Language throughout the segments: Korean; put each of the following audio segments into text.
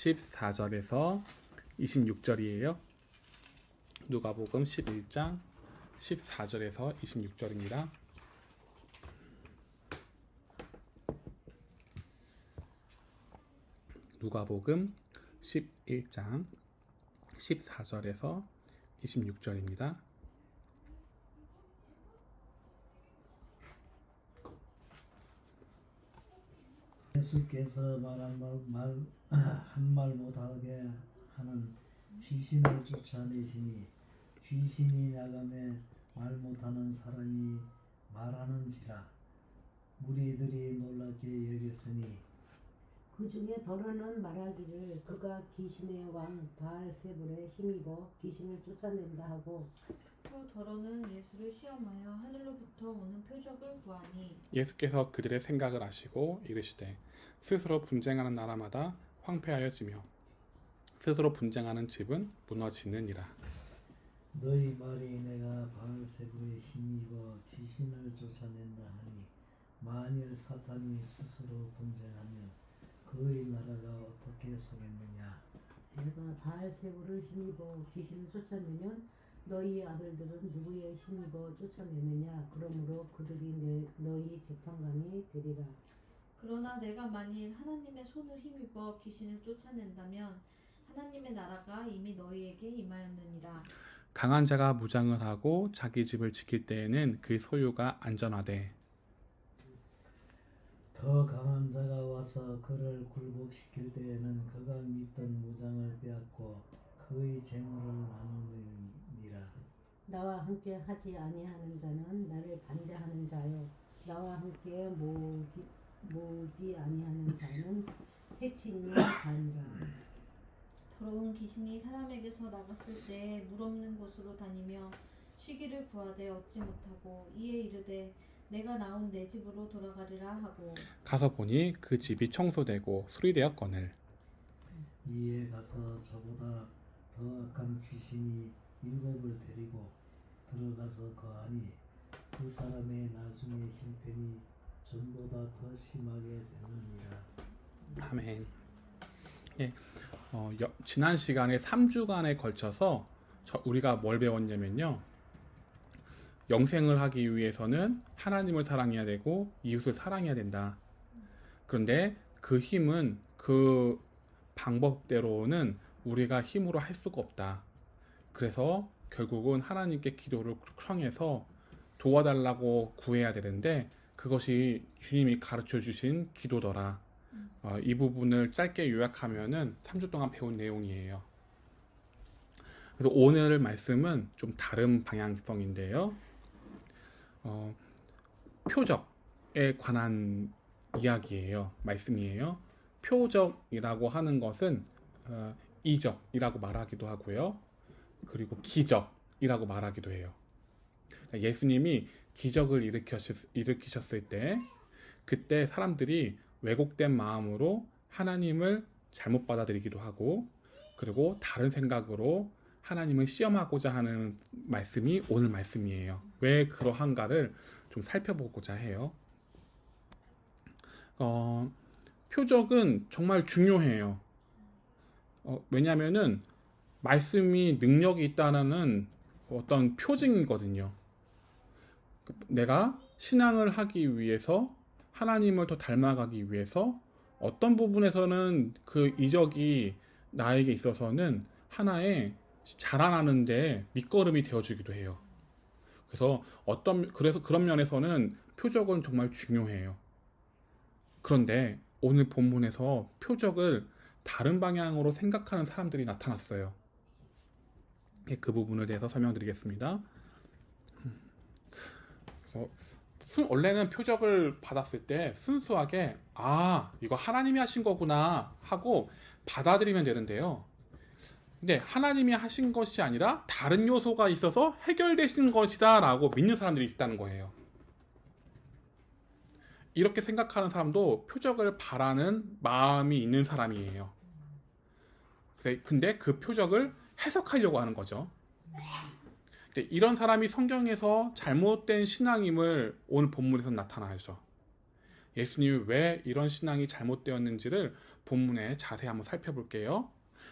14절에서 26절이에요. 누가복음 11장 14절에서 26절입니다. 누가복음 11장 14절에서 26절입니다. 예수께서 한 말 못하게 하는 귀신을 쫓아내시니 귀신이 나가매 말 못하는 사람이 말하는지라 무리들이 놀랍게 여겼으니 그 중에 더러는 말하기를 그가 귀신의 왕 바알세불에 힘입어 귀신을 쫓아낸다 하고, 또 더러는 예수를 시험하여 하늘로부터 오는 표적을 구하니 예수께서 그들의 생각을 아시고 이르시되 스스로 분쟁하는 나라마다 황폐하여지며 스스로 분쟁하는 집은 무너지느니라. 너희 말이 내가 바알세불에 힘입어 귀신을 쫓아낸다 하니 만일 사탄이 스스로 분쟁하면 그의 나라가 어떻게 서겠느냐. 내가 바알세불을 힘입어 귀신을 쫓아내면 너희 아들들은 누구의 힘입어 쫓아내느냐. 그러므로 그들이 너희 재판관이 되리라. 그러나 내가 만일 하나님의 손을 힘입어 귀신을 쫓아낸다면 하나님의 나라가 이미 너희에게 임하였느니라. 강한 자가 무장을 하고 자기 집을 지킬 때에는 그 소유가 안전하되 더 강한 자가 와서 그를 굴복시킬 때에는 그가 믿던 무장을 빼앗고 그의 재물을 나누느니라. 나와 함께 하지 아니하는 자는 나를 반대하는 자요, 나와 함께 모으지 아니하는 자는 해치는 자니라. 더러운 귀신이 사람에게서 나갔을 때 물 없는 곳으로 다니며 쉬기를 구하되 얻지 못하고 이에 이르되 내가 나온 내 집으로 돌아가리라 하고 가서 보니 그 집이 청소되고 수리되었거늘 이에 가서 저보다 더 악한 귀신이 7을 데리고 들어가서 거하니 그 사람의 나중에 형편이 전보다 더 심하게 되느니라. 아멘. 예, 지난 시간에 3주간에 걸쳐서 우리가 뭘 배웠냐면요, 영생을 하기 위해서는 하나님을 사랑해야 되고 이웃을 사랑해야 된다. 그런데 그 힘은 그 방법대로는 우리가 힘으로 할 수가 없다. 그래서 결국은 하나님께 기도를 청해서 도와달라고 구해야 되는데 그것이 주님이 가르쳐 주신 기도더라. 이 부분을 짧게 요약하면은 3주 동안 배운 내용이에요. 그래서 오늘 말씀은 좀 다른 방향성인데요. 표적에 관한 이야기예요. 말씀이에요. 표적이라고 하는 것은 이적이라고 말하기도 하고요. 그리고 기적이라고 말하기도 해요. 예수님이 기적을 일으키셨을 때 그때 사람들이 왜곡된 마음으로 하나님을 잘못 받아들이기도 하고, 그리고 다른 생각으로 하나님을 시험하고자 하는 말씀이 오늘 말씀이에요. 왜 그러한가를 좀 살펴보고자 해요. 표적은 정말 중요해요. 왜냐하면은 말씀이 능력이 있다는 어떤 표징이거든요. 내가 신앙을 하기 위해서, 하나님을 더 닮아가기 위해서 어떤 부분에서는 그 이적이 나에게 있어서는 하나의 자라나는데 밑거름이 되어주기도 해요. 그래서 그런 면에서는 표적은 정말 중요해요. 그런데 오늘 본문에서 표적을 다른 방향으로 생각하는 사람들이 나타났어요. 그 부분에 대해서 설명드리겠습니다. 그래서 원래는 표적을 받았을 때 순수하게 이거 하나님이 하신 거구나 하고 받아들이면 되는데요. 근데 하나님이 하신 것이 아니라 다른 요소가 있어서 해결되신 것이다 라고 믿는 사람들이 있다는 거예요. 이렇게 생각하는 사람도 표적을 바라는 마음이 있는 사람이에요. 근데 그 표적을 해석하려고 하는 거죠. 이런 사람이 성경에서 잘못된 신앙임을 오늘 본문에서 나타나죠. 예수님이 왜 이런 신앙이 잘못되었는지를 본문에 자세히 한번 살펴볼게요.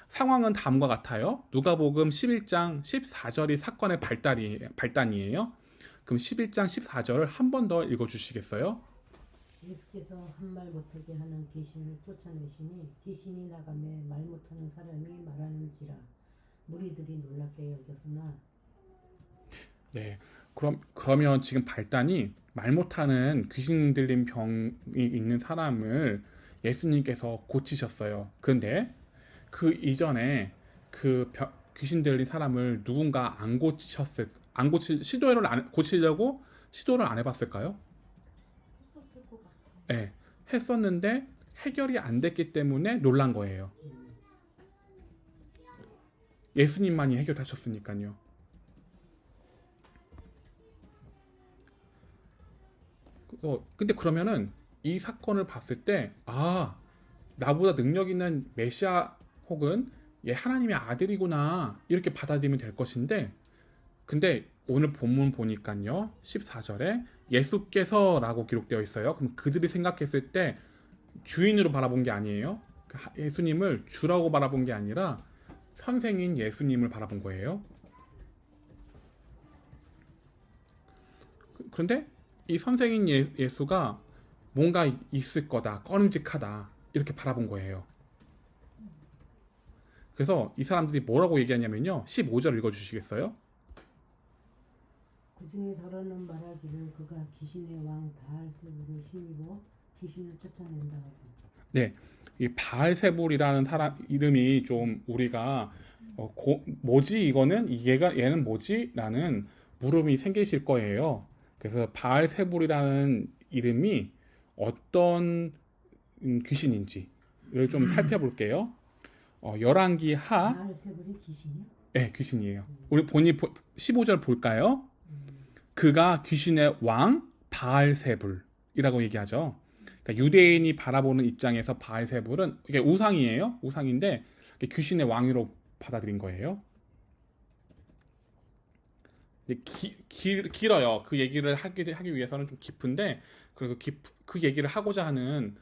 상황은 다음과 같아요. 누가복음 11장 14절이 사건의 발단이에요. 그럼 11장 14절을 한 번 더 읽어주시겠어요? 예수께서 한 말 못하게 하는 귀신을 쫓아내시니 귀신이 나가매 말 못하는 사람이 말하는지라 무리들이 놀랍게 여겼으나. 네, 그러면 지금 발단이 말 못하는 귀신 들린 병이 있는 사람을 예수님께서 고치셨어요. 근데 그 이전에 귀신 들린 사람을 누군가 고치려고 시도를 안 해봤을까요? 했었을 것 같아요. 네, 했었는데 해결이 안 됐기 때문에 놀란 거예요. 예수님만이 해결하셨으니까요. 근데 그러면은 이 사건을 봤을 때, 나보다 능력 있는 메시아 혹은 얘 하나님의 아들이구나 이렇게 받아들이면 될 것인데, 근데 오늘 본문 보니까요 14절에 예수께서라고 기록되어 있어요. 그럼 그들이 생각했을 때 주인으로 바라본 게 아니에요. 예수님을 주라고 바라본 게 아니라 선생인 예수님을 바라본 거예요. 그런데 이 선생인 예수가 뭔가 있을 거다, 꺼림직하다 이렇게 바라본 거예요. 그래서 이 사람들이 뭐라고 얘기하냐면요 15절 읽어주시겠어요? 그 중에 더러는 말하기를 그가 귀신의 왕 바알세불을 힘입어 귀신을 쫓아낸다 하고. 네, 이 바알세불이라는 사람 이름이 좀 우리가 뭐지 이거는 얘는 뭐지? 라는 물음이 생기실 거예요. 그래서 바알세불이라는 이름이 어떤 귀신인지를 좀 살펴볼게요. 열왕기 하. 바알세불이 귀신이요? 네, 귀신이에요. 우리 15절 볼까요? 그가 귀신의 왕 바알세불이라고 얘기하죠. 그러니까 유대인이 바라보는 입장에서 바알세불은 이게 우상이에요. 우상인데 귀신의 왕으로 받아들인 거예요. 길어요. 그 얘기를 하기 위해서는 좀 깊은데 그 얘기를 하고자 하는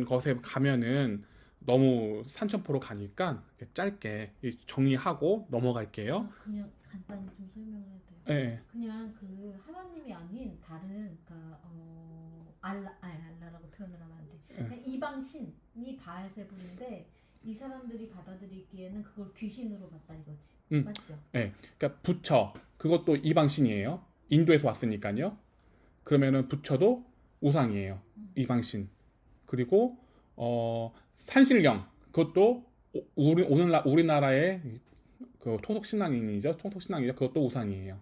것에 가면은 너무 산천포로 가니까 짧게 정리하고 넘어갈게요. 그냥 간단히 좀 설명해야 돼요. 네. 그냥 그 하나님이 아닌 다른 알라라고 표현을 하면 안 돼. 그냥 이방신이 바알세불인데 이 사람들이 받아들이기에는 그걸 귀신으로 봤다 이거지. 맞죠? 네. 그러니까 부처 그것도 이방신이에요. 인도에서 왔으니까요. 그러면은 부처도 우상이에요. 이방신. 그리고 산신령 그것도 우리나라의 그 토속신앙이죠. 그것도 우상이에요.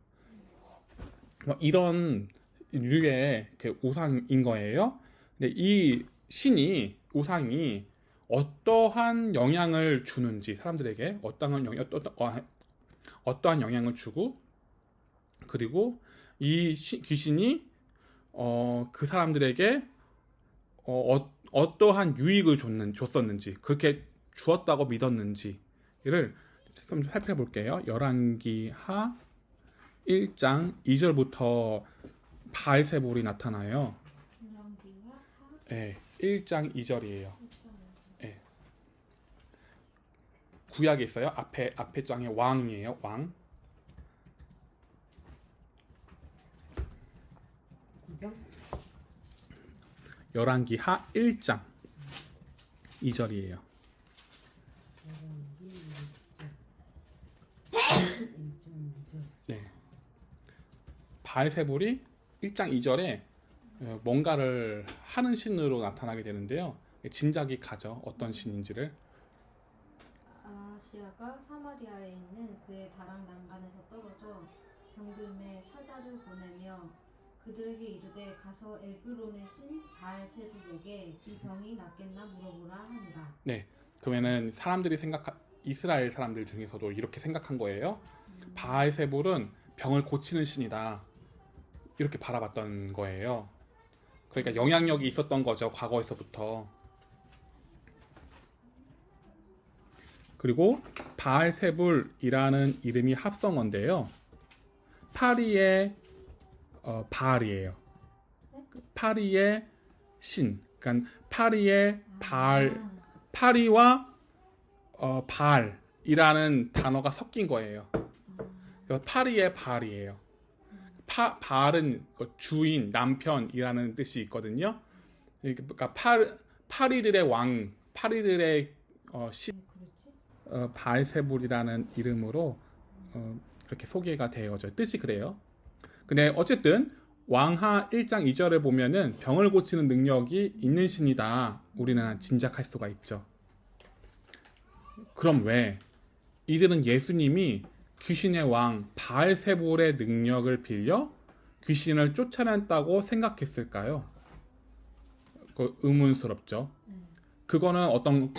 이런 류의 우상인 거예요. 근데 이 신이 우상이 어떠한 영향을 주는지 사람들에게 어떠한 영향을 주고 그리고 이 귀신이 그 사람들에게 어떠한 유익을 줬었는지 그렇게 주었다고 믿었는지를 좀 살펴볼게요. 열왕기 하 1장 2절부터 바알세불이 나타나요. 네, 1장 2절이에요. 네. 구약에 있어요. 앞에 장에 왕이에요. 왕. 열왕기 하 1장 2절이에요. 네. 바알세불이 1장 2절에 뭔가를 하는 신으로 나타나게 되는데요. 짐작이 가죠. 어떤 신인지를. 아시아가 사마리아에 있는 그의 다락 난간에서 떨어져 병들매 사자를 보내며 그들에게 이르되 가서 에그론의 신 바알세불에게 이 병이 낫겠나 물어보라 하니라. 네. 그러면은 이스라엘 사람들 중에서도 이렇게 생각한 거예요. 바알세불은 병을 고치는 신이다. 이렇게 바라봤던 거예요. 그러니까 영향력이 있었던 거죠. 과거에서부터. 그리고 바알세불이라는 이름이 합성어인데요. 파리의 바알이에요. 파리의 신. 그러니까 파리의 바알, 아, 파리와 바알이라는 단어가 섞인 거예요. 그래서 파리의 바알이에요. 바알은 그 주인, 남편이라는 뜻이 있거든요. 그러니까 파리들의 왕, 파리들의 신, 왜 그랬지? 바알세불이라는 이름으로 그렇게 소개가 되어져. 뜻이 그래요. 근데 어쨌든 왕하 1장 2절을 보면은 병을 고치는 능력이 있는 신이다. 우리는 짐작할 수가 있죠. 그럼 왜 이들은 예수님이 귀신의 왕 바알세불의 능력을 빌려 귀신을 쫓아냈다고 생각했을까요? 그 의문스럽죠. 그거는 어떤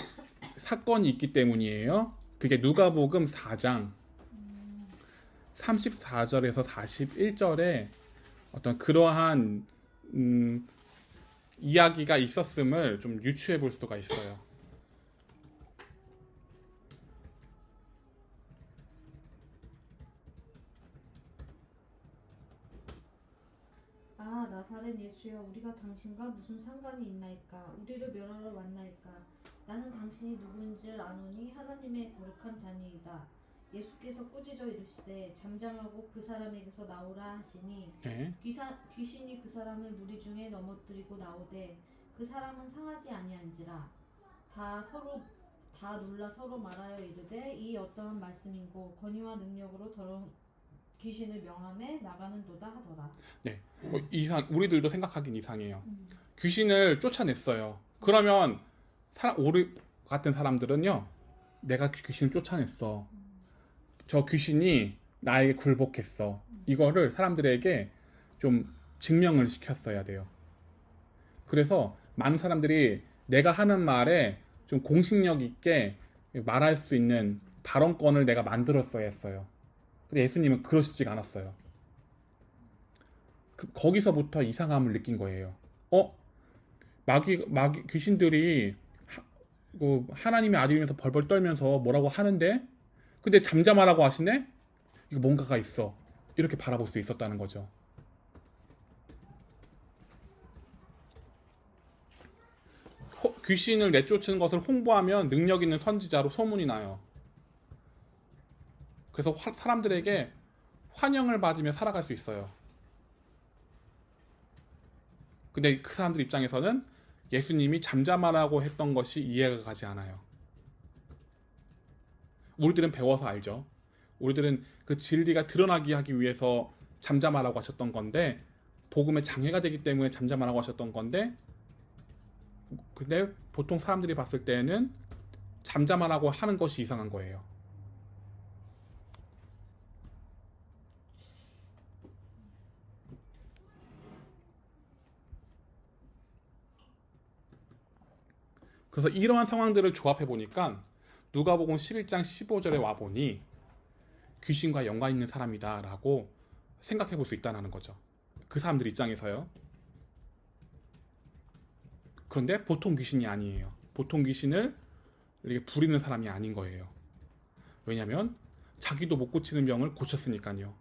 사건이 있기 때문이에요. 그게 누가복음 4장 34절에서 41절에 어떤 그러한 이야기가 있었음을 좀 유추해 볼 수가 있어요. 아, 나사렛 예수여, 우리가 당신과 무슨 상관이 있나이까? 우리를 멸하러 왔나이까? 나는 당신이 누구인지 아노니 하나님의 거룩한 자니이다. 예수께서 꾸짖어 이르시되 잠잠하고 그 사람에게서 나오라 하시니 네. 귀신이 그 사람을 무리 중에 넘어뜨리고 나오되 그 사람은 상하지 아니한지라. 다 놀라 서로 말하여 이르되 이 어떠한 말씀인고 권위와 능력으로 더러운 귀신을 명함에 나가는도다 하더라. 네. 우리들도 생각하긴 이상해요. 귀신을 쫓아냈어요. 그러면 우리 같은 사람들은요, 내가 귀신을 쫓아냈어. 저 귀신이 나에게 굴복했어. 이거를 사람들에게 좀 증명을 시켰어야 돼요. 그래서 많은 사람들이 내가 하는 말에 좀 공신력 있게 말할 수 있는 발언권을 내가 만들었어야 했어요. 근데 예수님은 그러시지가 않았어요. 거기서부터 이상함을 느낀 거예요. 귀신들이 하나님의 아들이면서 벌벌 떨면서 뭐라고 하는데, 근데 잠잠하라고 하시네? 이거 뭔가가 있어. 이렇게 바라볼 수 있었다는 거죠. 귀신을 내쫓는 것을 홍보하면 능력 있는 선지자로 소문이 나요. 그래서 사람들에게 환영을 받으며 살아갈 수 있어요. 근데 그 사람들 입장에서는 예수님이 잠잠하라고 했던 것이 이해가 가지 않아요. 우리들은 배워서 알죠. 우리들은 그 진리가 드러나게 하기 위해서 잠잠하라고 하셨던 건데, 복음에 장애가 되기 때문에 잠잠하라고 하셨던 건데, 근데 보통 사람들이 봤을 때는 잠잠하라고 하는 것이 이상한 거예요. 그래서 이러한 상황들을 조합해 보니까 누가복음 11장 15절에 와 보니 귀신과 연관 있는 사람이다라고 생각해 볼 수 있다는 거죠. 그 사람들 입장에서요. 그런데 보통 귀신이 아니에요. 보통 귀신을 이렇게 부리는 사람이 아닌 거예요. 왜냐하면 자기도 못 고치는 병을 고쳤으니까요.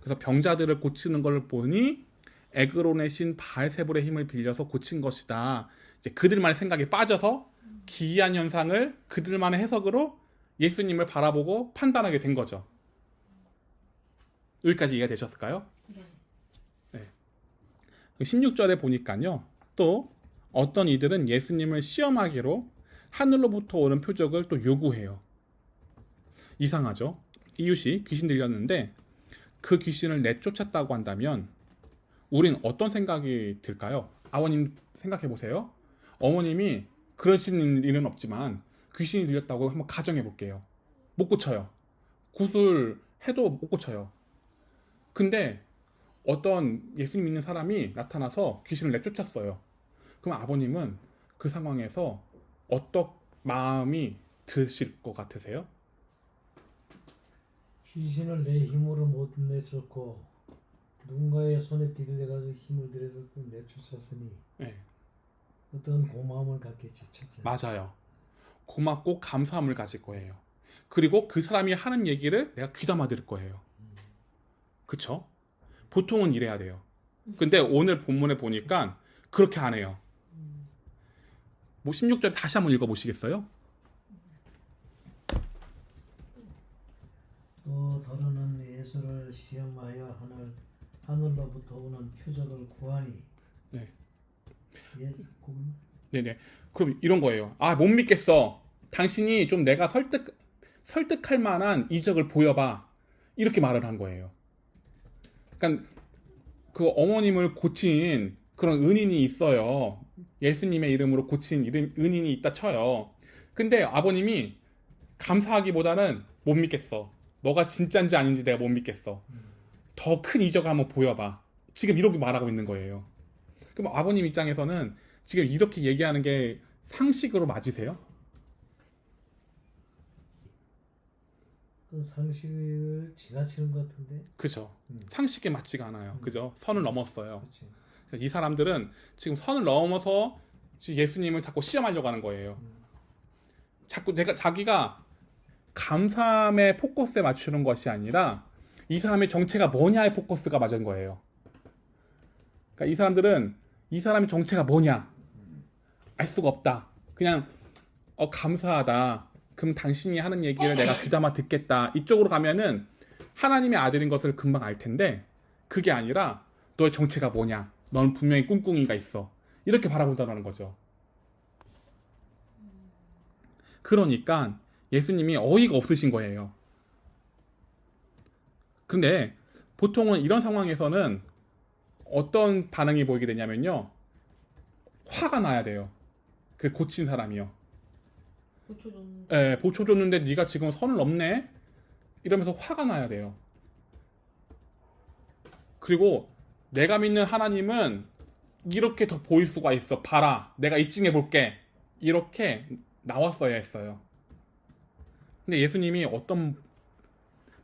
그래서 병자들을 고치는 걸 보니 에그론의 신 바알세불의 힘을 빌려서 고친 것이다. 이제 그들만의 생각에 빠져서 기이한 현상을 그들만의 해석으로 예수님을 바라보고 판단하게 된 거죠. 여기까지 이해가 되셨을까요? 네. 16절에 보니까요. 또 어떤 이들은 예수님을 시험하기로 하늘로부터 오는 표적을 또 요구해요. 이상하죠? 이웃이 귀신 들렸는데 그 귀신을 내쫓았다고 한다면 우린 어떤 생각이 들까요? 아버님 생각해 보세요. 어머님이 그러시는 일은 없지만 귀신이 들렸다고 한번 가정해 볼게요. 못 고쳐요. 구술해도 못 고쳐요. 근데 어떤 예수님 믿는 사람이 나타나서 귀신을 내쫓았어요. 그럼 아버님은 그 상황에서 어떤 마음이 드실 것 같으세요? 귀신을 내 힘으로 못 내쫓고 누군가의 손에 빌려가지고 힘을 들여서 또 내쫓았으니 네, 어떤 고마움을 갖겠지. 첫째. 맞아요. 고맙고 감사함을 가질 거예요. 그리고 그 사람이 하는 얘기를 내가 귀담아 들을 거예요. 그쵸? 보통은 이래야 돼요. 근데 오늘 본문에 보니까 그렇게 안 해요. 뭐 16절 다시 한번 읽어보시겠어요? 또 더러는 예수를 시험하여 하늘로부터 오는 표적을 구하니. 네. 예, 그- 네네. 그럼 이런 거예요. 아, 못 믿겠어. 당신이 좀 내가 설득할 만한 이적을 보여봐. 이렇게 말을 한 거예요. 그러니까 그 어머님을 고친 그런 은인이 있어요. 예수님의 이름으로 고친 은인이 있다 쳐요. 근데 아버님이 감사하기보다는 못 믿겠어. 너가 진짜인지 아닌지 내가 못 믿겠어. 더 큰 이적을 한번 보여봐. 지금 이렇게 말하고 있는 거예요. 그럼 아버님 입장에서는 지금 이렇게 얘기하는 게 상식으로 맞으세요? 그 상식을 지나치는 것 같은데. 그죠. 상식에 맞지가 않아요. 그죠. 선을 넘었어요. 그렇지. 이 사람들은 지금 선을 넘어서 예수님을 자꾸 시험하려고 하는 거예요. 자꾸 자기가 감사함의 포커스에 맞추는 것이 아니라 이 사람의 정체가 뭐냐의 포커스가 맞은 거예요. 그러니까 이 사람들은 이 사람의 정체가 뭐냐 알 수가 없다. 그냥 감사하다. 그럼 당신이 하는 얘기를 내가 귀담아 듣겠다. 이쪽으로 가면은 하나님의 아들인 것을 금방 알 텐데 그게 아니라 너의 정체가 뭐냐. 넌 분명히 꿍꿍이가 있어. 이렇게 바라본다는 거죠. 그러니까 예수님이 어이가 없으신 거예요. 근데 보통은 이런 상황에서는 어떤 반응이 보이게 되냐면요. 화가 나야 돼요. 그 고친 사람이요. 고쳐 줬는데. 예, 보초 줬는데 네가 지금 선을 넘네? 이러면서 화가 나야 돼요. 그리고 내가 믿는 하나님은 이렇게 더 보일 수가 있어. 봐라. 내가 입증해 볼게. 이렇게 나왔어야 했어요. 근데 예수님이 어떤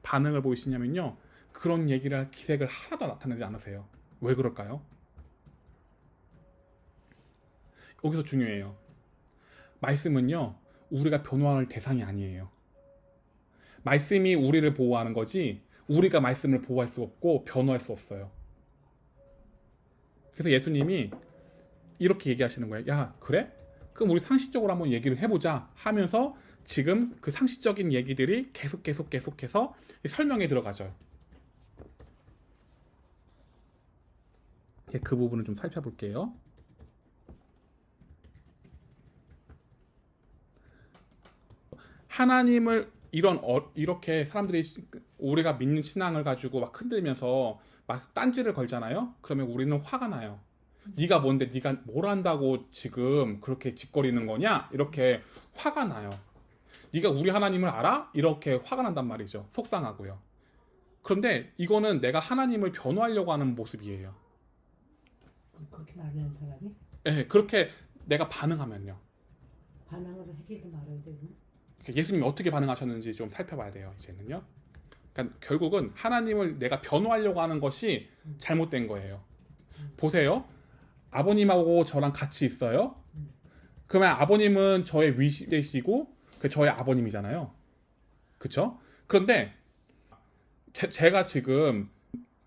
반응을 보이시냐면요. 그런 얘기를 할 기색을 하나도 나타내지 않으세요. 왜 그럴까요? 여기서 중요해요. 말씀은요. 우리가 변호할 대상이 아니에요. 말씀이 우리를 보호하는 거지 우리가 말씀을 보호할 수 없고 변호할 수 없어요. 그래서 예수님이 이렇게 얘기하시는 거예요. 야, 그래? 그럼 우리 상식적으로 한번 얘기를 해보자 하면서 지금 그 상식적인 얘기들이 계속해서 설명에 들어가죠. 그 부분을 좀 살펴볼게요. 하나님을 이렇게 사람들이 우리가 믿는 신앙을 가지고 막 흔들면서 막 딴지를 걸잖아요. 그러면 우리는 화가 나요. 네가 뭔데 네가 뭘 한다고 지금 그렇게 짓거리는 거냐? 이렇게 화가 나요. 네가 우리 하나님을 알아? 이렇게 화가 난단 말이죠. 속상하고요. 그런데 이거는 내가 하나님을 변호하려고 하는 모습이에요. 그렇게 말하는 사람이 네, 그렇게 내가 반응하면요. 반항을 하지도 말아야 되고. 예수님이 어떻게 반응하셨는지 좀 살펴봐야 돼요. 이제는요. 그러니까 결국은 하나님을 내가 변호하려고 하는 것이 잘못된 거예요. 보세요. 아버님하고 저랑 같이 있어요. 그러면 아버님은 저의 위시되시고 저의 아버님이잖아요. 그렇죠? 그런데 제가 지금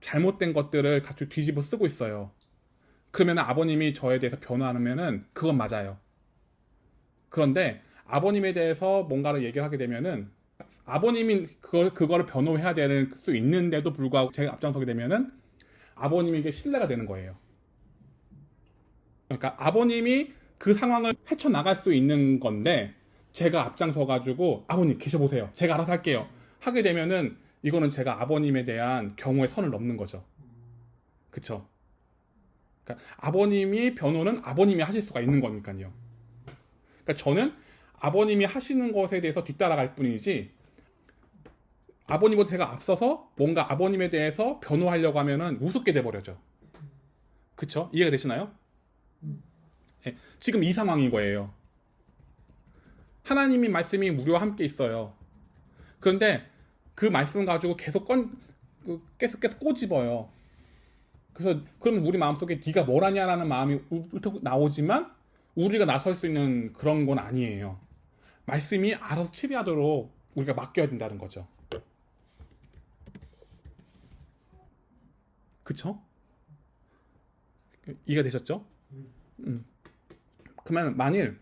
잘못된 것들을 같이 뒤집어 쓰고 있어요. 그러면 아버님이 저에 대해서 변호하면은 그건 맞아요. 그런데 아버님에 대해서 뭔가를 얘기를 하게 되면은 아버님이 그거를 변호해야 될 수 있는데도 불구하고 제가 앞장서게 되면은 아버님에게 신뢰가 되는 거예요. 그러니까 아버님이 그 상황을 헤쳐나갈 수 있는 건데 제가 앞장서 가지고 아버님 계셔보세요. 제가 알아서 할게요. 하게 되면은 이거는 제가 아버님에 대한 경우의 선을 넘는 거죠. 그쵸? 그러니까 아버님이 변호는 아버님이 하실 수가 있는 거니까요. 그러니까 저는 아버님이 하시는 것에 대해서 뒤따라갈 뿐이지 아버님보다 제가 앞서서 뭔가 아버님에 대해서 변호하려고 하면은 우습게 돼버려져. 그쵸? 이해가 되시나요? 네, 지금 이 상황인 거예요. 하나님의 말씀이 우리와 함께 있어요. 그런데 그 말씀 가지고 계속 꼬집어요. 그래서 그러면 우리 마음속에 네가 뭘 하냐라는 마음이 나오지만 우리가 나설 수 있는 그런 건 아니에요. 말씀이 알아서 치리하도록 우리가 맡겨야 된다는 거죠. 그쵸? 이해가 되셨죠? 그러면 만일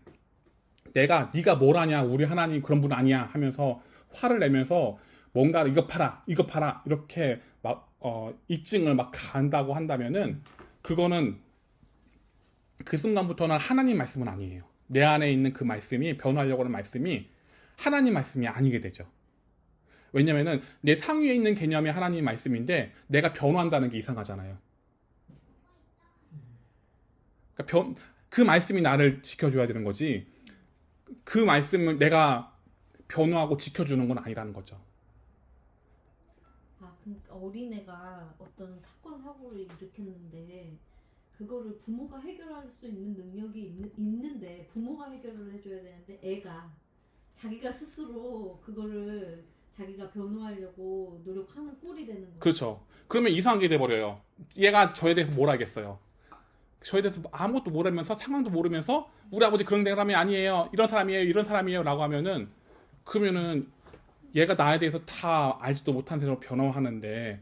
내가 네가 뭘 하냐, 우리 하나님 그런 분 아니야 하면서 화를 내면서 뭔가 이거 팔아 이렇게 막 입증을 막 간다고 한다면은 그거는 그 순간부터는 하나님 말씀은 아니에요. 내 안에 있는 그 말씀이, 변화하려고 하는 말씀이 하나님 말씀이 아니게 되죠. 왜냐면은 내 상위에 있는 개념이 하나님 말씀인데 내가 변화한다는 게 이상하잖아요. 그러니까 그 말씀이 나를 지켜줘야 되는 거지, 그 말씀을 내가 변화하고 지켜주는 건 아니라는 거죠. 아, 그러니까 어린애가 어떤 사건 사고를 일으켰는데 그거를 부모가 해결할 수 있는 능력이 있는데 부모가 해결을 해줘야 되는데 애가 자기가 스스로 그거를 자기가 변호하려고 노력하는 꼴이 되는 거예요. 그렇죠. 그러면 이상하게 돼버려요. 얘가 저에 대해서 뭘 알겠어요. 저에 대해서 아무것도 모르면서, 상황도 모르면서 우리 아버지 그런 사람이 아니에요, 이런 사람이에요 라고 하면은, 그러면은 얘가 나에 대해서 다 알지도 못한 채로 변호하는데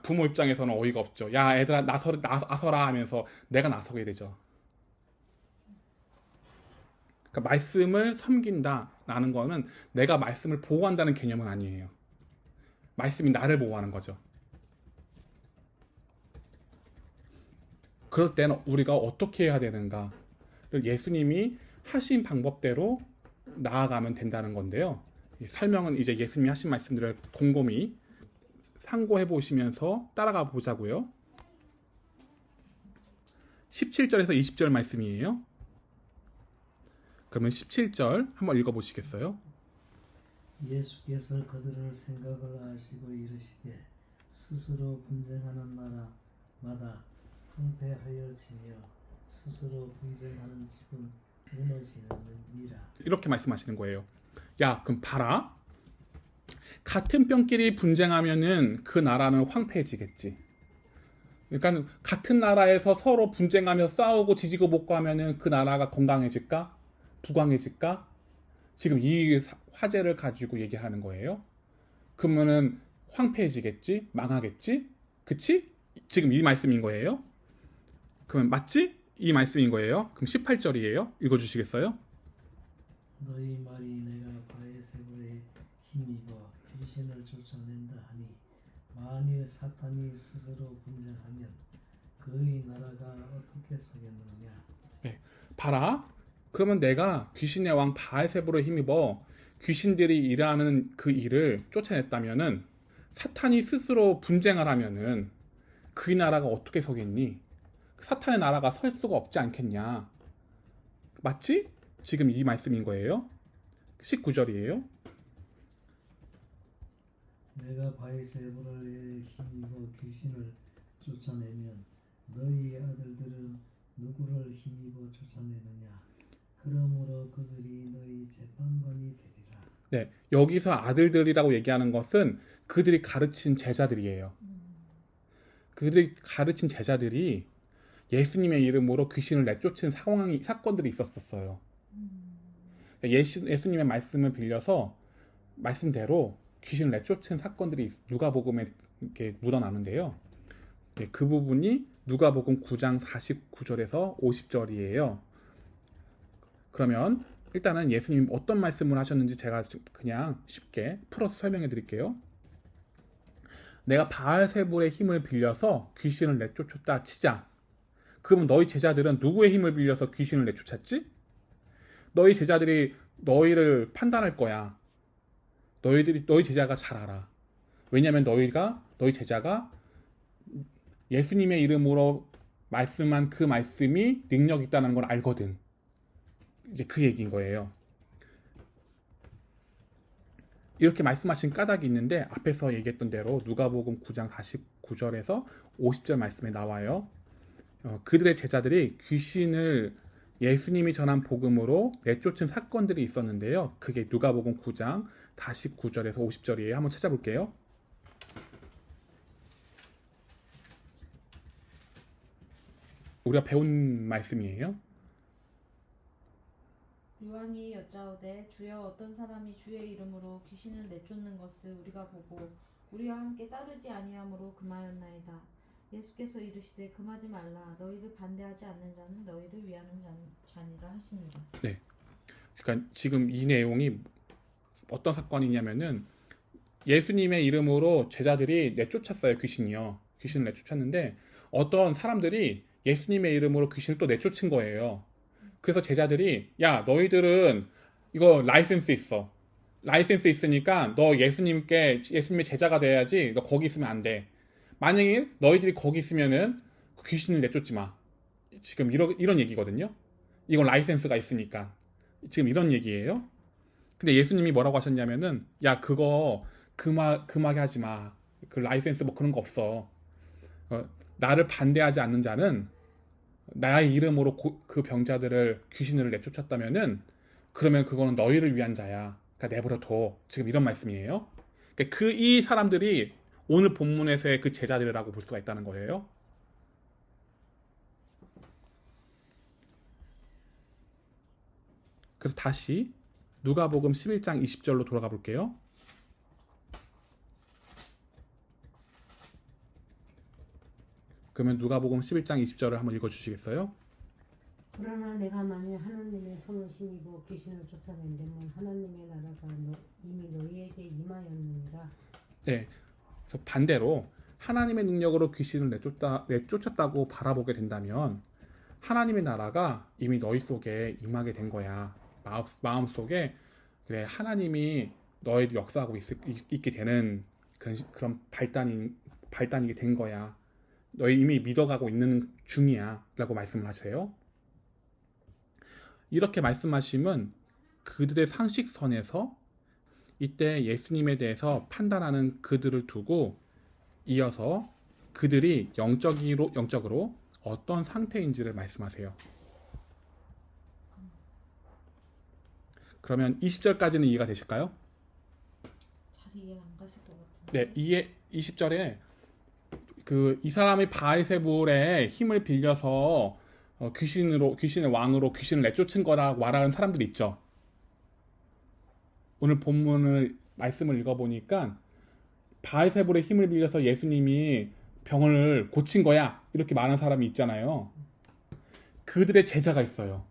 부모 입장에서는 어이가 없죠. 야 애들아 나서라 하면서 내가 나서게 되죠. 그러니까 말씀을 섬긴다라는 거는 내가 말씀을 보호한다는 개념은 아니에요. 말씀이 나를 보호하는 거죠. 그럴 때는 우리가 어떻게 해야 되는가, 예수님이 하신 방법대로 나아가면 된다는 건데요. 이 설명은 이제 예수님이 하신 말씀들을 곰곰이 상고해 보시면서 따라가 보자고요. 17절에서 20절 말씀이에요. 그러면 17절 한번 읽어보시겠어요? 예수께서 그들을 생각을 하시고 이르시되 스스로 분쟁하는 나라마다 황폐하여지며 스스로 분쟁하는 집은 무너지느니라. 이렇게 말씀하시는 거예요. 야, 그럼 봐라. 같은 뼈끼리 분쟁하면은 그 나라는 황폐해지겠지. 그러니까 같은 나라에서 서로 분쟁하면서 싸우고 지지고 볶고 하면은 그 나라가 건강해질까? 부강해질까? 지금 이 화제를 가지고 얘기하는 거예요. 그러면은 황폐해지겠지? 망하겠지? 그치? 지금 이 말씀인 거예요. 그러면 맞지? 이 말씀인 거예요. 그럼 18절이에요. 읽어주시겠어요? 너희 말이 내가 바에세불에 힘입어 귀신을 쫓아낸다 하니 만일 사탄이 스스로 분쟁하면 그의 나라가 어떻게 서겠느냐. 봐라. 그러면 내가 귀신의 왕 바알세불에 힘입어 귀신들이 일하는 그 일을 쫓아냈다면은, 사탄이 스스로 분쟁을 하면은 그 나라가 어떻게 서겠니? 사탄의 나라가 설 수가 없지 않겠냐. 맞지? 지금 이 말씀인 거예요. 19절이에요. 내가 바에세불에 힘입어 귀신을 쫓아내면 너희 아들들은 누구를 힘입어 쫓아내느냐. 그러므로 그들이 너희 재판관이 되리라. 네, 여기서 아들들이라고 얘기하는 것은 그들이 가르친 제자들이에요. 그들이 가르친 제자들이 예수님의 이름으로 귀신을 내쫓은 사건들이 있었어요. 예수님의 말씀을 빌려서 말씀대로 귀신을 내쫓은 사건들이 누가복음에 이렇게 묻어나는데요. 그 부분이 누가복음 9장 49절에서 50절이에요. 그러면 일단은 예수님 어떤 말씀을 하셨는지 제가 그냥 쉽게 풀어서 설명해 드릴게요. 내가 바알세불의 힘을 빌려서 귀신을 내쫓았다 치자. 그러면 너희 제자들은 누구의 힘을 빌려서 귀신을 내쫓았지? 너희 제자들이 너희를 판단할 거야. 너희 제자가 잘 알아. 왜냐하면 너희 제자가 예수님의 이름으로 말씀한 그 말씀이 능력 있다는 걸 알거든. 이제 그 얘기인 거예요. 이렇게 말씀하신 까닭이 있는데, 앞에서 얘기했던 대로 누가복음 9장 49절에서 50절 말씀에 나와요. 그들의 제자들이 귀신을 예수님이 전한 복음으로 내쫓은 사건들이 있었는데요. 그게 누가복음 9장 49절에서 50절이에요. 한번 찾아볼게요. 우리가 배운 말씀이에요. 요한이 여짜오되 주여 어떤 사람이 주의 이름으로 귀신을 내쫓는 것을 우리가 보고 우리와 함께 따르지 아니하므로 금하였나이다. 예수께서 이르시되 금하지 말라. 너희를 반대하지 않는 자는 너희를 위하는 자니라 하시니라. 그러니까 지금 이 내용이 어떤 사건이냐면은 예수님의 이름으로 제자들이 내쫓았어요. 귀신이요. 귀신을 내쫓았는데 어떤 사람들이 예수님의 이름으로 귀신을 또 내쫓은 거예요. 그래서 제자들이 야 너희들은 이거 라이센스 있어. 라이센스 있으니까 너 예수님의 제자가 돼야지. 너 거기 있으면 안 돼. 만약에 너희들이 거기 있으면은 그 귀신을 내쫓지 마. 지금 이런 얘기거든요. 이건 라이센스가 있으니까. 지금 이런 얘기예요. 근데 예수님이 뭐라고 하셨냐면은 야 그거 금하게 하지 마. 그 라이센스 뭐 그런 거 없어. 나를 반대하지 않는 자는 나의 이름으로 그 병자들을 귀신을 내쫓았다면은 그러면 그거는 너희를 위한 자야. 그러니까 내버려 둬. 지금 이런 말씀이에요. 그러니까 이 사람들이 오늘 본문에서의 그 제자들이라고 볼 수가 있다는 거예요. 그래서 다시 누가복음 11장 20절로 돌아가 볼게요. 그러면 누가복음 11장 20절을 한번 읽어주시겠어요? 그러나 내가 만일 하나님의 손을 힘입어 귀신을 쫓아낸다면 하나님의 나라가 이미 너희에게 임하였느니라. 네. 그래서 반대로 하나님의 능력으로 귀신을 내쫓았다고 바라보게 된다면 하나님의 나라가 이미 너희 속에 임하게 된 거야. 마음 속에 그래 하나님이 너희들 역사하고 있게 되는 그런 발단이 된 거야. 너희 이미 믿어가고 있는 중이야 라고 말씀을 하세요. 이렇게 말씀하시면 그들의 상식선에서 이때 예수님에 대해서 판단하는 그들을 두고 이어서 그들이 영적으로 어떤 상태인지를 말씀하세요. 그러면 20절까지는 이해가 되실까요? 잘 이해 안 가실 것 같은데. 네, 20절에 이 사람이 바알세불의 힘을 빌려서 귀신의 왕으로 귀신을 내쫓은 거라고 말하는 사람들이 있죠. 오늘 본문을 말씀을 읽어보니까 바알세불의 힘을 빌려서 예수님이 병을 고친 거야 이렇게 말하는 사람이 있잖아요. 그들의 제자가 있어요.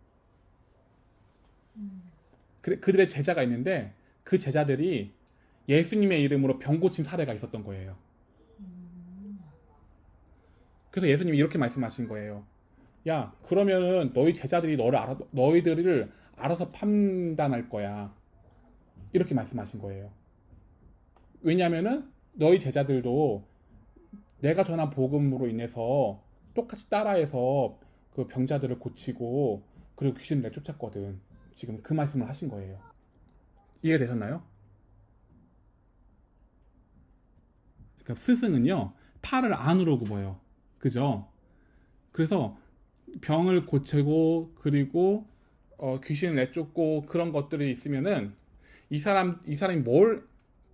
그들의 제자가 있는데 그 제자들이 예수님의 이름으로 병 고친 사례가 있었던 거예요. 그래서 예수님이 이렇게 말씀하신 거예요. 야, 그러면은 너희 제자들이 너희들을 알아서 판단할 거야. 이렇게 말씀하신 거예요. 왜냐면은 너희 제자들도 내가 전한 복음으로 인해서 똑같이 따라해서 그 병자들을 고치고 그리고 귀신을 내쫓았거든. 지금 그 말씀을 하신 거예요. 이해되셨나요? 그러니까 스승은요, 팔을 안으로 굽어요. 그죠? 그래서 병을 고치고 그리고 귀신을 내쫓고 그런 것들이 있으면은 이 사람이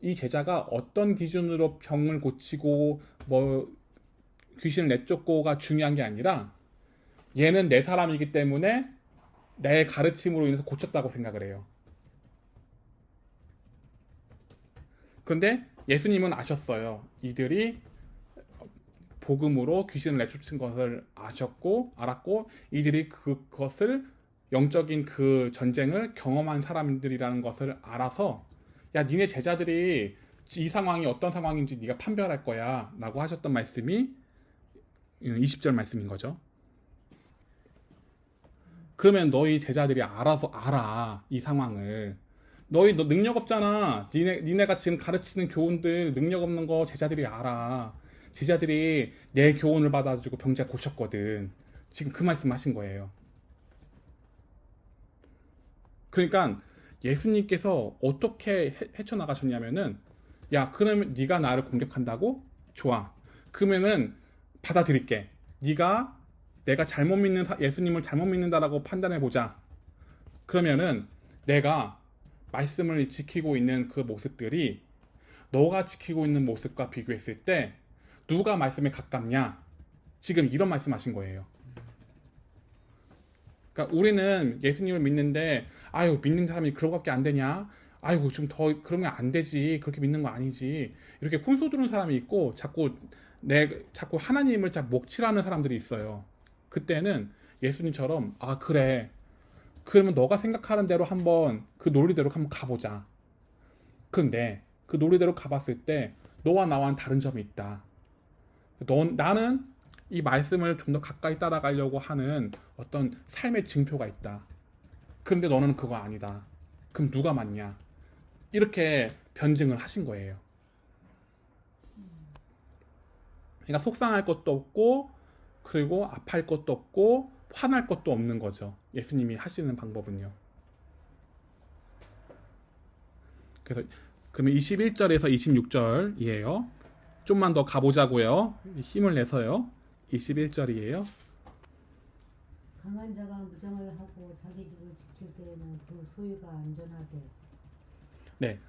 이 제자가 어떤 기준으로 병을 고치고 귀신을 내쫓고가 중요한 게 아니라 얘는 내 사람이기 때문에 내 가르침으로 인해서 고쳤다고 생각을 해요. 그런데 예수님은 아셨어요. 이들이 복음으로 귀신을 내쫓은 것을 알았고 이들이 그것을 영적인 그 전쟁을 경험한 사람들이라는 것을 알아서 야 니네 제자들이 이 상황이 어떤 상황인지 네가 판별할 거야 라고 하셨던 말씀이 20절 말씀인 거죠. 그러면 너희 제자들이 알아서 알아 이 상황을. 너 능력 없잖아. 니네가 지금 가르치는 교훈들 능력 없는 거 제자들이 알아. 제자들이 내 교훈을 받아가지고 병자 고쳤거든. 지금 그 말씀 하신 거예요. 그러니까 예수님께서 어떻게 헤쳐나가셨냐면은 야 그러면 네가 나를 공격한다고? 좋아. 그러면은 받아들일게. 내가 잘못 믿는 예수님을 잘못 믿는다라고 판단해보자. 그러면은 내가 말씀을 지키고 있는 그 모습들이 너가 지키고 있는 모습과 비교했을 때 누가 말씀에 가깝냐? 지금 이런 말씀하신 거예요. 그러니까 우리는 예수님을 믿는데 아유 믿는 사람이 그거밖에 안 되냐? 아이고 좀 더 그러면 안 되지. 그렇게 믿는 거 아니지. 이렇게 훈수 두는 사람이 있고 자꾸 자꾸 하나님을 자꾸 목치라는 사람들이 있어요. 그때는 예수님처럼 아 그래 그러면 너가 생각하는 대로 한번 그 논리대로 한번 가보자. 그런데 그 논리대로 가봤을 때 너와 나와는 다른 점이 있다. 나는 이 말씀을 좀 더 가까이 따라가려고 하는 어떤 삶의 증표가 있다. 그런데 너는 그거 아니다. 그럼 누가 맞냐? 이렇게 변증을 하신 거예요. 그러니까 속상할 것도 없고 그리고 아파할 것도 없고 화날 것도 없는 거죠. 예수님이 하시는 방법은요. 그래서 그러면 21절에서 26절이에요. 좀만 더 가보자고요. 힘을 내서요. 21절이에요. 강한 자가 무장을 하고 자기 집을 지킬 때에는 그 소유가 안전하되. 네.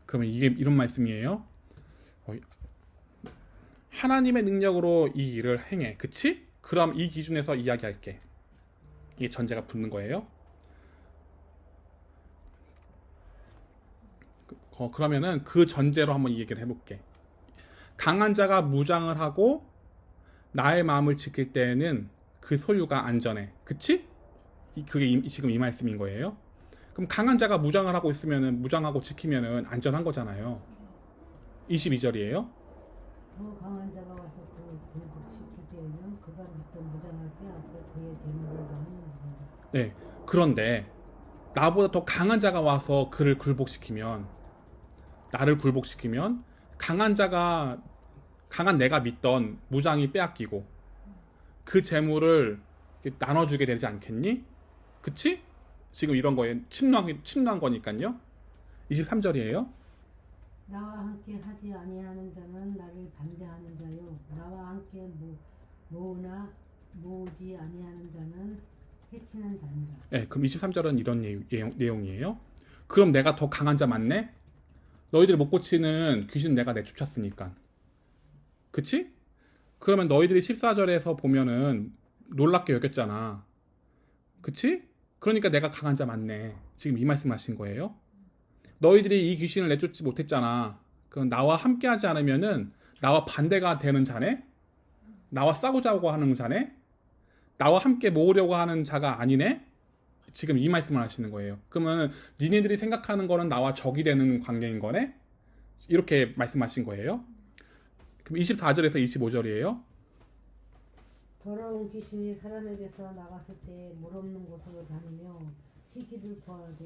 그러면 이게 이런 말씀이에요. 하나님의 능력으로 이 일을 행해. 그치? 그럼 이 기준에서 이야기할게. 이게 전제가 붙는 거예요. 그러면은 그 전제로 한번 이 얘기를 해볼게. 강한 자가 무장을 하고 나의 마음을 지킬 때에는 그 소유가 안전해. 그치? 그게 지금 이 말씀인 거예요. 그럼 강한 자가 무장을 하고 있으면은 무장하고 지키면은 안전한 거잖아요. 22절이에요. 더 강한 자가 와서 그를 굴복시킬 때에는 그가 믿던 무장을 빼앗고 그의 재물을 나누는지라. 네. 그런데 나보다 더 강한 자가 와서 그를 굴복시키면 나를 굴복시키면 강한 내가 믿던 무장이 빼앗기고 그 재물을 나눠주게 되지 않겠니? 그치? 지금 이런 거에 침노한 거니까요. 23절이에요. 나와 함께 하지 아니하는 자는 나를 반대하는 자요 나와 함께 모으나 모으지 아니하는 자는 해치는 자니라. 네, 그럼 23절은 이런 내용이에요. 그럼 내가 더 강한 자 맞네? 너희들이 못 고치는 귀신 내가 내쫓았으니까. 그치? 그러면 너희들이 14절에서 보면은 놀랍게 여겼잖아. 그치? 그러니까 내가 강한 자 맞네. 지금 이 말씀 하신 거예요. 너희들이 이 귀신을 내쫓지 못했잖아. 그럼 나와 함께 하지 않으면은 나와 반대가 되는 자네? 나와 싸우자고 하는 자네? 나와 함께 모으려고 하는 자가 아니네? 지금 이 말씀을 하시는 거예요. 그러면 니네들이 생각하는 거는 나와 적이 되는 관계인 거네? 이렇게 말씀하신 거예요. 그럼 24절에서 25절이에요. 더러운 귀신이 사람에게서 나갔을 때 물 없는 곳으로 다니며 시기를 구하되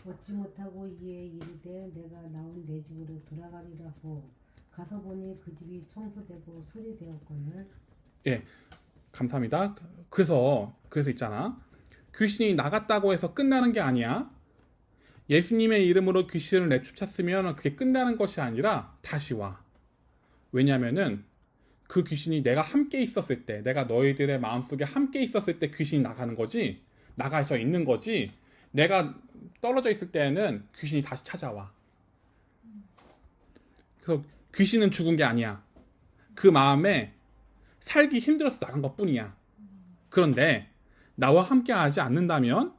얻지 못하고 이에 이르되 내가 나온 내 집으로 돌아가리라 하고 가서 보니 그 집이 청소되고 수리되었거늘. 예, 감사합니다. 그래서 있잖아. 귀신이 나갔다고 해서 끝나는 게 아니야. 예수님의 이름으로 귀신을 내쫓았으면 그게 끝나는 것이 아니라 다시 와. 왜냐면은 그 귀신이 내가 함께 있었을 때, 내가 너희들의 마음속에 함께 있었을 때 귀신이 나가는 거지, 나가서 있는 거지, 내가 떨어져 있을 때는 귀신이 다시 찾아와. 그래서 귀신은 죽은 게 아니야. 그 마음에 살기 힘들어서 나간 것 뿐이야. 그런데 나와 함께 하지 않는다면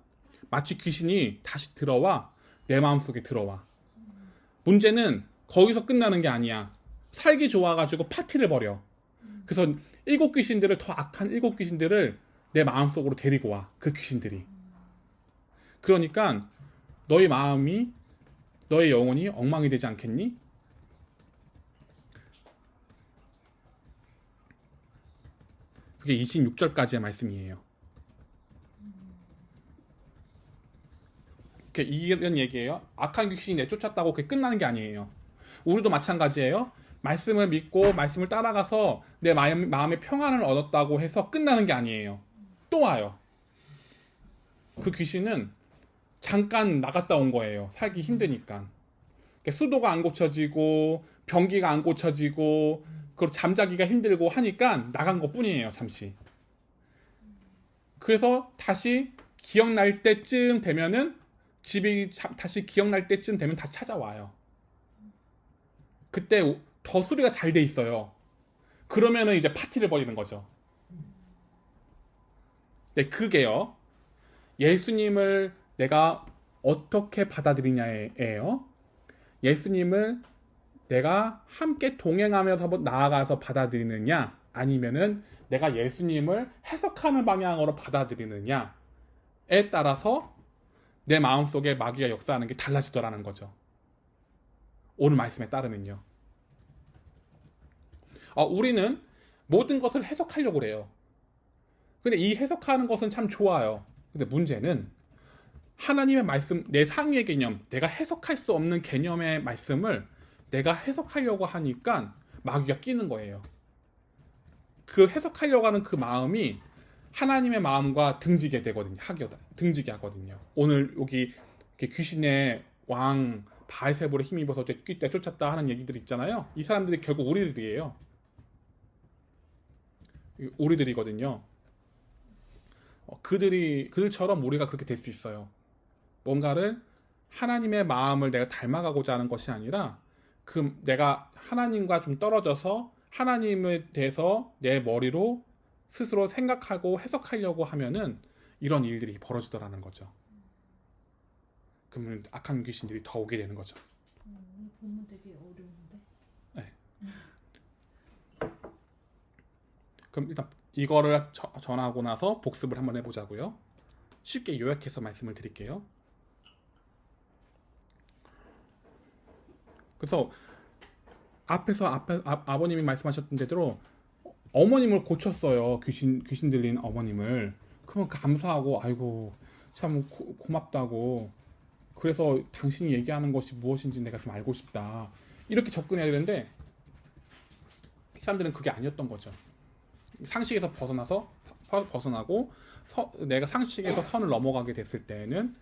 마치 귀신이 다시 들어와 내 마음속에 들어와. 문제는 거기서 끝나는 게 아니야. 살기 좋아가지고 파티를 벌여. 그래서 일곱 귀신들을, 더 악한 일곱 귀신들을 내 마음속으로 데리고 와. 그 귀신들이. 그러니까 너의 마음이, 너의 영혼이 엉망이 되지 않겠니? 그게 26절까지의 말씀이에요. 이런 얘기예요. 악한 귀신이 내쫓았다고 그게 끝나는 게 아니에요. 우리도 마찬가지예요. 말씀을 믿고 말씀을 따라가서 내 마음의 평안을 얻었다고 해서 끝나는 게 아니에요. 또 와요. 그 귀신은 잠깐 나갔다 온 거예요. 살기 힘드니까. 수도가 안 고쳐지고 변기가 안 고쳐지고 그리고 잠자기가 힘들고 하니까 나간 것 뿐이에요. 잠시. 그래서 다시 기억날 때쯤 되면은 집이 다시 기억날 때쯤 되면 다시 찾아와요. 그때 더 수리가 잘 돼 있어요. 그러면은 이제 파티를 벌이는 거죠. 네, 그게요. 예수님을 내가 어떻게 받아들이냐예요. 예수님을 내가 함께 동행하면서 나아가서 받아들이느냐, 아니면은 내가 예수님을 해석하는 방향으로 받아들이느냐에 따라서 내 마음속에 마귀가 역사하는 게 달라지더라는 거죠. 오늘 말씀에 따르면요. 우리는 모든 것을 해석하려고 그래요. 근데 이 해석하는 것은 참 좋아요. 근데 문제는 하나님의 말씀, 내 상위의 개념, 내가 해석할 수 없는 개념의 말씀을 내가 해석하려고 하니까 마귀가 끼는 거예요. 그 해석하려고 하는 그 마음이 하나님의 마음과 등지게 되거든요. 등지게 하거든요. 오늘 여기 이렇게 귀신의 왕 바알세불에 힘입어서 쫓기 쫓았다 하는 얘기들 있잖아요. 이 사람들이 결국 우리들이에요. 우리들이거든요. 그들처럼 우리가 그렇게 될 수 있어요. 뭔가를 하나님의 마음을 내가 닮아가고자 하는 것이 아니라 내가 하나님과 좀 떨어져서 하나님에 대해서 내 머리로 스스로 생각하고 해석하려고 하면은 이런 일들이 벌어지더라는 거죠. 그러면 악한 귀신들이 더 오게 되는 거죠. 본문 되게 어려운데. 네. 그럼 일단 이거를 전하고 나서 복습을 한번 해보자고요. 쉽게 요약해서 말씀을 드릴게요. 그래서 앞에서 아버님이 말씀하셨던 대로 어머님을 고쳤어요. 귀신 들린 어머님을. 그러면 감사하고 아이고 참 고맙다고. 그래서 당신이 얘기하는 것이 무엇인지 내가 좀 알고 싶다. 이렇게 접근해야 되는데 이 사람들은 그게 아니었던 거죠. 상식에서 벗어나고 내가 상식에서 선을 넘어가게 됐을 때는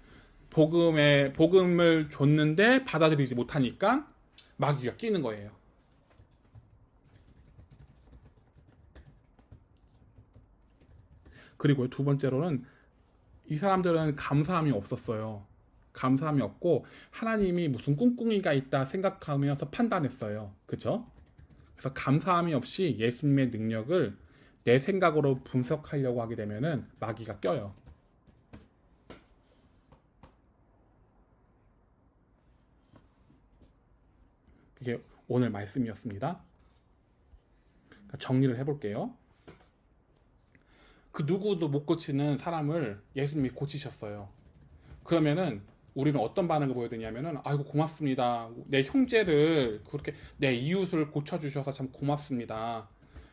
복음을 줬는데 받아들이지 못하니까 마귀가 끼는 거예요. 그리고 두 번째로는 이 사람들은 감사함이 없었어요. 감사함이 없고 하나님이 무슨 꿍꿍이가 있다 생각하면서 판단했어요. 그렇죠? 그래서 감사함이 없이 예수님의 능력을 내 생각으로 분석하려고 하게 되면은 마귀가 껴요. 그게 오늘 말씀이었습니다. 정리를 해볼게요. 그 누구도 못 고치는 사람을 예수님이 고치셨어요. 그러면은 우리는 어떤 반응을 보여야 되냐면은 아이고 고맙습니다. 내 형제를 그렇게 내 이웃을 고쳐주셔서 참 고맙습니다.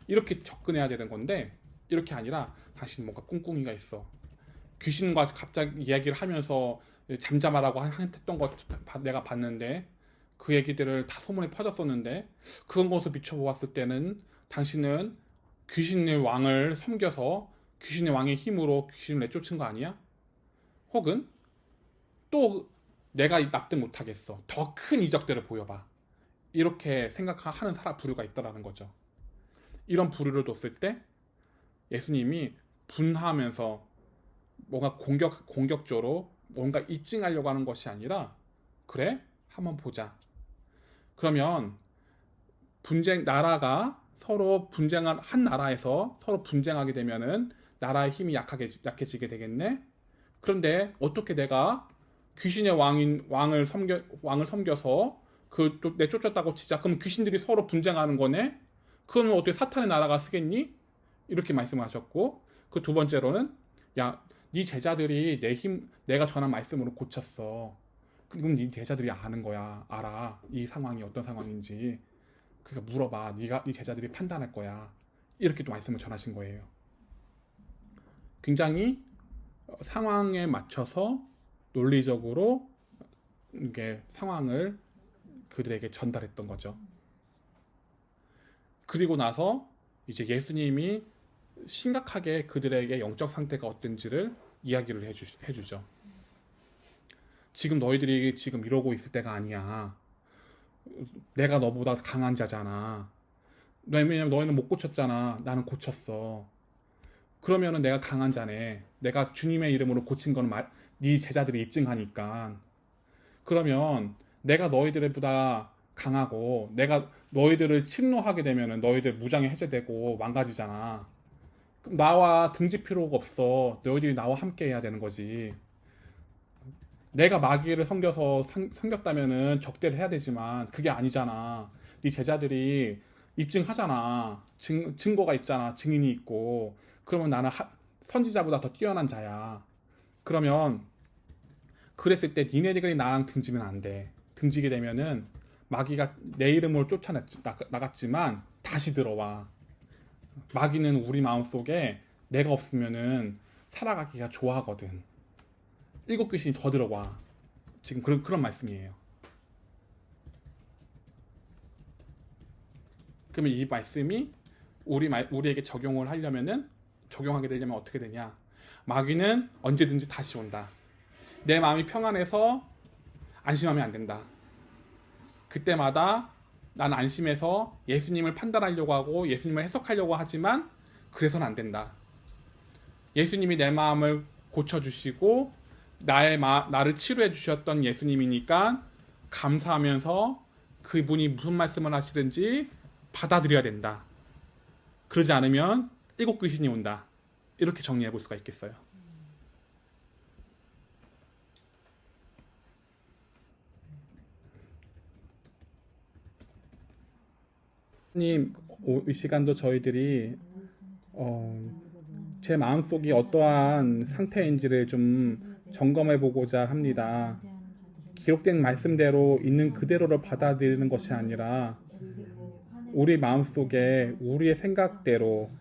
이렇게 접근해야 되는 건데 이렇게 아니라 당신 뭔가 꿍꿍이가 있어. 귀신과 갑자기 이야기를 하면서 잠잠하라고 했던 것 내가 봤는데 그 얘기들을 다 소문에 퍼졌었는데 그런 것을 비춰보았을 때는 당신은 귀신의 왕을 섬겨서 귀신의 왕의 힘으로 귀신을 내쫓은 거 아니야? 혹은 또 내가 납득 못하겠어. 더 큰 이적들을 보여봐. 이렇게 생각하는 부류가 있다라는 거죠. 이런 부류를 뒀을 때 예수님이 분하면서 뭔가 공격적으로 뭔가 입증하려고 하는 것이 아니라 그래? 한번 보자. 그러면 나라가 서로 한 나라에서 서로 분쟁하게 되면은 나라의 힘이 약해지게 되겠네. 그런데 어떻게 내가 귀신의 왕을 섬겨서 또 내쫓았다고 치자. 그럼 귀신들이 서로 분쟁하는 거네. 그러면 어떻게 사탄의 나라가 쓰겠니? 이렇게 말씀하셨고 그 두 번째로는 네 제자들이 내가 전한 말씀으로 고쳤어. 그럼 네 제자들이 아는 거야. 알아. 이 상황이 어떤 상황인지. 그러니까 물어봐. 네 제자들이 판단할 거야. 이렇게 또 말씀을 전하신 거예요. 굉장히 상황에 맞춰서 논리적으로 이게 상황을 그들에게 전달했던 거죠. 그리고 나서 이제 예수님이 심각하게 그들에게 영적 상태가 어떤지를 이야기를 해주죠. 지금 너희들이 지금 이러고 있을 때가 아니야. 내가 너보다 강한 자잖아. 왜냐면 너희는 못 고쳤잖아. 나는 고쳤어. 그러면은 내가 강한 자네. 내가 주님의 이름으로 고친 거는 네 제자들이 입증하니까. 그러면 내가 너희들보다 강하고 내가 너희들을 침노하게 되면은 너희들 무장이 해제되고 망가지잖아. 그럼 나와 등질 필요가 없어. 너희들이 나와 함께 해야 되는 거지. 내가 마귀를 섬겼다면은 적대를 해야 되지만 그게 아니잖아. 네 제자들이 입증하잖아. 증거가 있잖아. 증인이 있고. 그러면 나는 선지자보다 더 뛰어난 자야. 그러면 그랬을 때 니네들이 나랑 등지면 안 돼. 등지게 되면은 마귀가 내 이름으로 쫓아나갔지만 다시 들어와. 마귀는 우리 마음속에 내가 없으면은 살아가기가 좋아하거든. 7귀신이 더 들어와. 지금 그런 말씀이에요. 그러면 이 말씀이 우리에게 적용하게 되려면 어떻게 되냐? 마귀는 언제든지 다시 온다. 내 마음이 평안해서 안심하면 안 된다. 그때마다 난 안심해서 예수님을 판단하려고 하고 예수님을 해석하려고 하지만 그래서는 안 된다. 예수님이 내 마음을 고쳐주시고 나를 치료해 주셨던 예수님이니까 감사하면서 그분이 무슨 말씀을 하시든지 받아들여야 된다. 그러지 않으면 7귀신이 온다. 이렇게 정리해 볼 수가 있겠어요. 님, 이 시간도 저희들이 제 마음속이 어떠한 상태인지를 좀 점검해 보고자 합니다. 기록된 말씀대로 있는 그대로를 받아들이는 것이 아니라 우리 마음속에 우리의 생각대로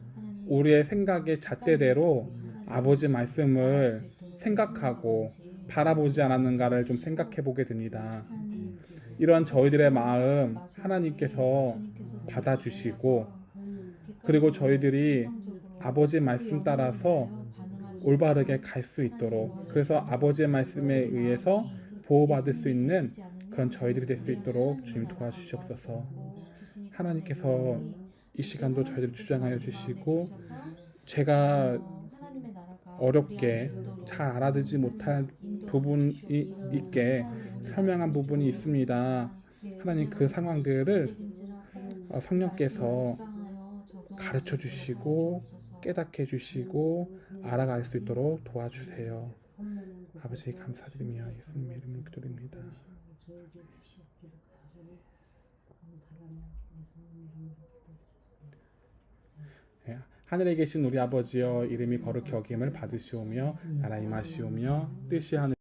우리의 생각의 잣대대로 아버지 말씀을 생각하고 바라보지 않았는가를 좀 생각해 보게 됩니다. 이런 저희들의 마음 하나님께서 받아주시고 그리고 저희들이 아버지 말씀 따라서 올바르게 갈 수 있도록 그래서 아버지의 말씀에 의해서 보호받을 수 있는 그런 저희들이 될 수 있도록 주님 도와주시옵소서. 하나님께서 이 시간도 저희를 주장하여 주시고 제가 어렵게 잘 알아듣지 못한 부분이 있게 설명한 부분이 있습니다. 하나님 그 상황들을 성령께서 가르쳐 주시고 깨닫게 해주시고 알아갈 수 있도록 도와주세요. 아버지 감사드리며 예수님 이름으로 기도드립니다. 하늘에 계신 우리 아버지여 이름이 거룩히 여김을 받으시오며 나라 임하시오며 뜻이 하늘